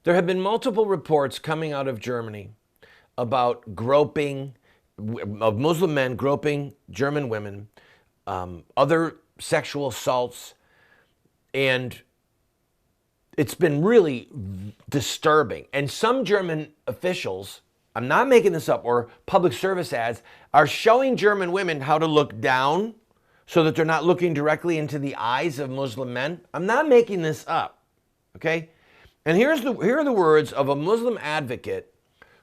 There have been multiple reports coming out of Germany about groping, of Muslim men groping German women, other sexual assaults, and it's been really disturbing. And some German officials, I'm not making this up, or public service ads, are showing German women how to look down so that they're not looking directly into the eyes of Muslim men. I'm not making this up, okay? And here are the words of a Muslim advocate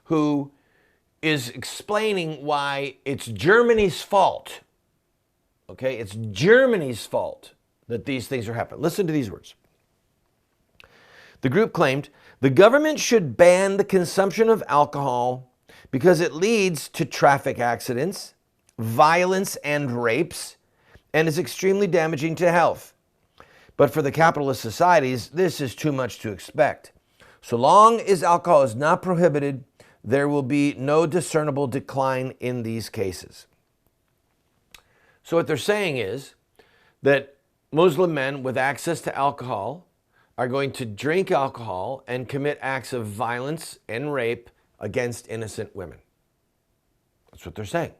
who is explaining why it's Germany's fault, okay? It's Germany's fault that these things are happening. Listen to these words. The group claimed the government should ban the consumption of alcohol because it leads to traffic accidents, violence, and rapes, and is extremely damaging to health. But for the capitalist societies, this is too much to expect. So long as alcohol is not prohibited, there will be no discernible decline in these cases. So what they're saying is that Muslim men with access to alcohol are going to drink alcohol and commit acts of violence and rape against innocent women. That's what they're saying.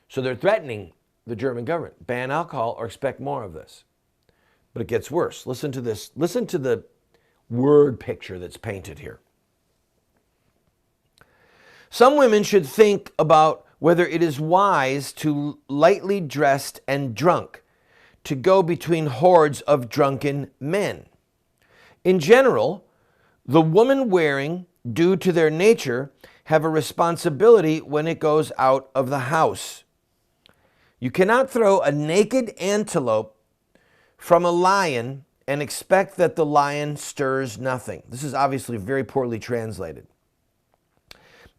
So they're threatening the German government, ban alcohol or expect more of this. But it gets worse. Listen to this. Listen to the word picture that's painted here. Some women should think about whether it is wise to lightly dressed and drunk to go between hordes of drunken men. In general, the woman wearing, due to their nature, have a responsibility when it goes out of the house. You cannot throw a naked antelope from a lion and expect that the lion stirs nothing. This is obviously very poorly translated.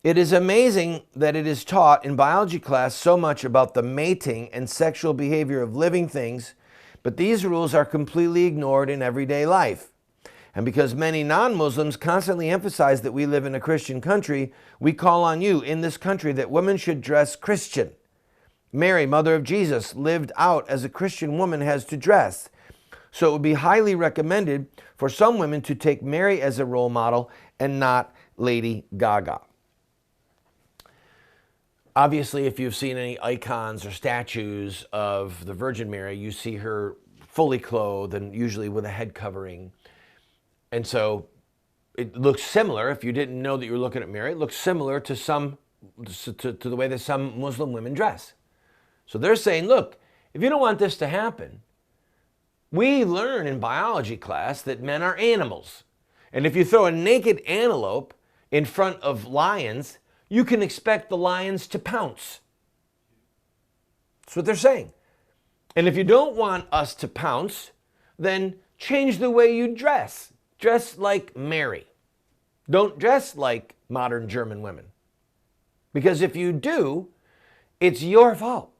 It is amazing that it is taught in biology class so much about the mating and sexual behavior of living things, but these rules are completely ignored in everyday life. And because many non-Muslims constantly emphasize that we live in a Christian country, we call on you in this country that women should dress Christian. Mary, mother of Jesus, lived out as a Christian woman has to dress. So it would be highly recommended for some women to take Mary as a role model and not Lady Gaga. Obviously, if you've seen any icons or statues of the Virgin Mary, you see her fully clothed and usually with a head covering. And so it looks similar. If you didn't know that you were looking at Mary, it looks similar to the way that some Muslim women dress. So they're saying, look, if you don't want this to happen, we learn in biology class that men are animals. And if you throw a naked antelope in front of lions, you can expect the lions to pounce. That's what they're saying. And if you don't want us to pounce, then change the way you dress. Dress like Mary. Don't dress like modern German women. Because if you do, it's your fault.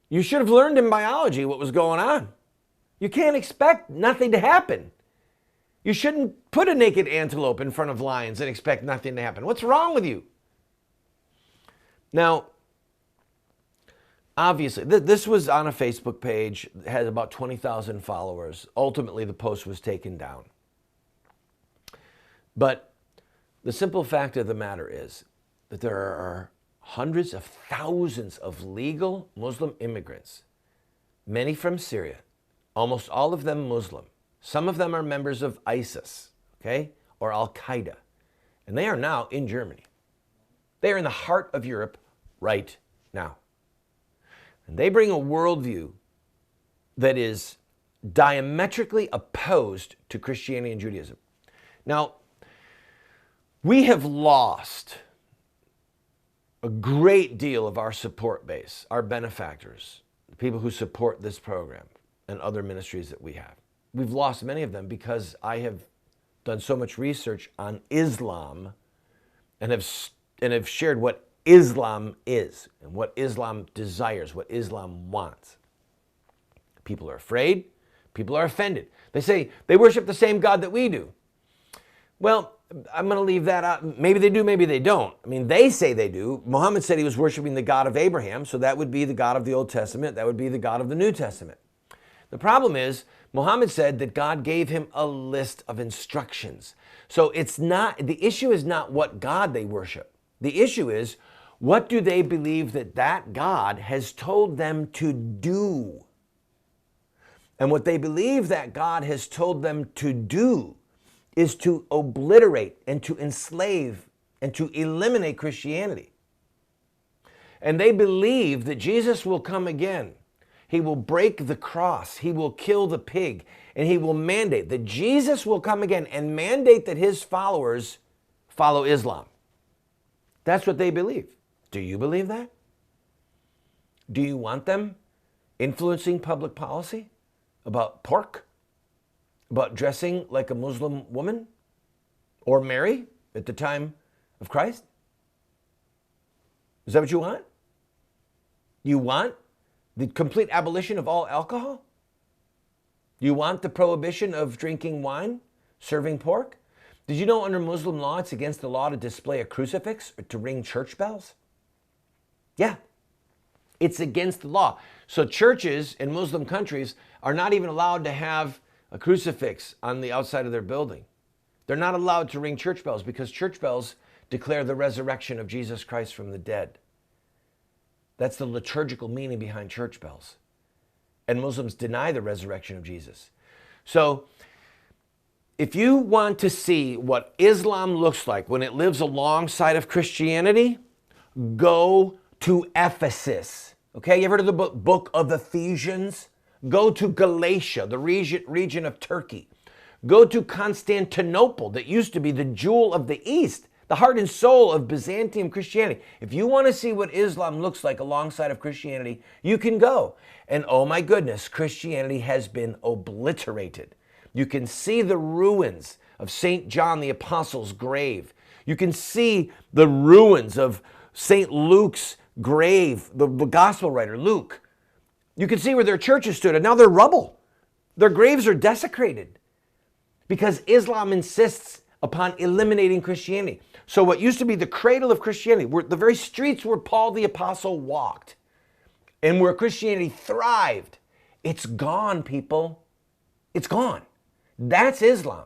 You should have learned in biology what was going on. You can't expect nothing to happen. You shouldn't put a naked antelope in front of lions and expect nothing to happen. What's wrong with you? Now, obviously, this was on a Facebook page. It had about 20,000 followers. Ultimately, the post was taken down. But the simple fact of the matter is that there are hundreds of thousands of legal Muslim immigrants, many from Syria, almost all of them Muslim. Some of them are members of ISIS, okay, or Al-Qaeda, and they are now in Germany. They are in the heart of Europe right now. And they bring a worldview that is diametrically opposed to Christianity and Judaism. Now, we have lost a great deal of our support base, our benefactors, the people who support this program and other ministries that we have. We've lost many of them because I have done so much research on Islam and have shared what Islam is and what Islam desires, what Islam wants. People are afraid. People are offended. They say they worship the same God that we do. Well, I'm going to leave that out. Maybe they do, maybe they don't. I mean, they say they do. Muhammad said he was worshiping the God of Abraham, so that would be the God of the Old Testament. That would be the God of the New Testament. The problem is Muhammad said that God gave him a list of instructions. So the issue is not what God they worship. The issue is, what do they believe that God has told them to do? And what they believe that God has told them to do is to obliterate and to enslave and to eliminate Christianity. And they believe that Jesus will come again. He will break the cross. He will kill the pig. And he will mandate that Jesus will come again and mandate that his followers follow Islam. That's what they believe. Do you believe that? Do you want them influencing public policy about pork? About dressing like a Muslim woman? Or Mary at the time of Christ? Is that what you want? You want the complete abolition of all alcohol? You want the prohibition of drinking wine, serving pork? Did you know under Muslim law it's against the law to display a crucifix or to ring church bells? Yeah, it's against the law. So churches in Muslim countries are not even allowed to have a crucifix on the outside of their building. They're not allowed to ring church bells because church bells declare the resurrection of Jesus Christ from the dead. That's the liturgical meaning behind church bells. And Muslims deny the resurrection of Jesus. So if you want to see what Islam looks like when it lives alongside of Christianity, go to Ephesus. Okay, you ever heard of the book of Ephesians? Go to Galatia, the region of Turkey. Go to Constantinople, that used to be the jewel of the East, the heart and soul of Byzantium Christianity. If you want to see what Islam looks like alongside of Christianity, you can go. And oh my goodness, Christianity has been obliterated. You can see the ruins of St. John the Apostle's grave. You can see the ruins of St. Luke's grave, the gospel writer, Luke. You can see where their churches stood, and now they're rubble. Their graves are desecrated because Islam insists upon eliminating Christianity. So what used to be the cradle of Christianity, were the very streets where Paul the Apostle walked and where Christianity thrived, it's gone, people. It's gone. That's Islam.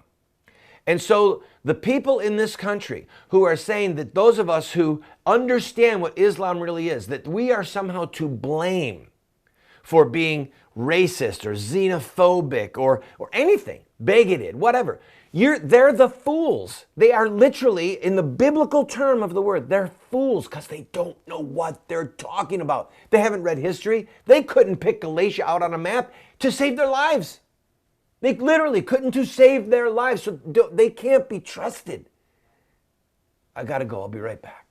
And so the people in this country who are saying that those of us who understand what Islam really is, that we are somehow to blame for being racist or xenophobic or anything, bigoted, whatever. They're the fools. They are literally, in the biblical term of the word, they're fools because they don't know what they're talking about. They haven't read history. They couldn't pick Galatia out on a map to save their lives. They literally couldn't to save their lives. So they can't be trusted. I got to go. I'll be right back.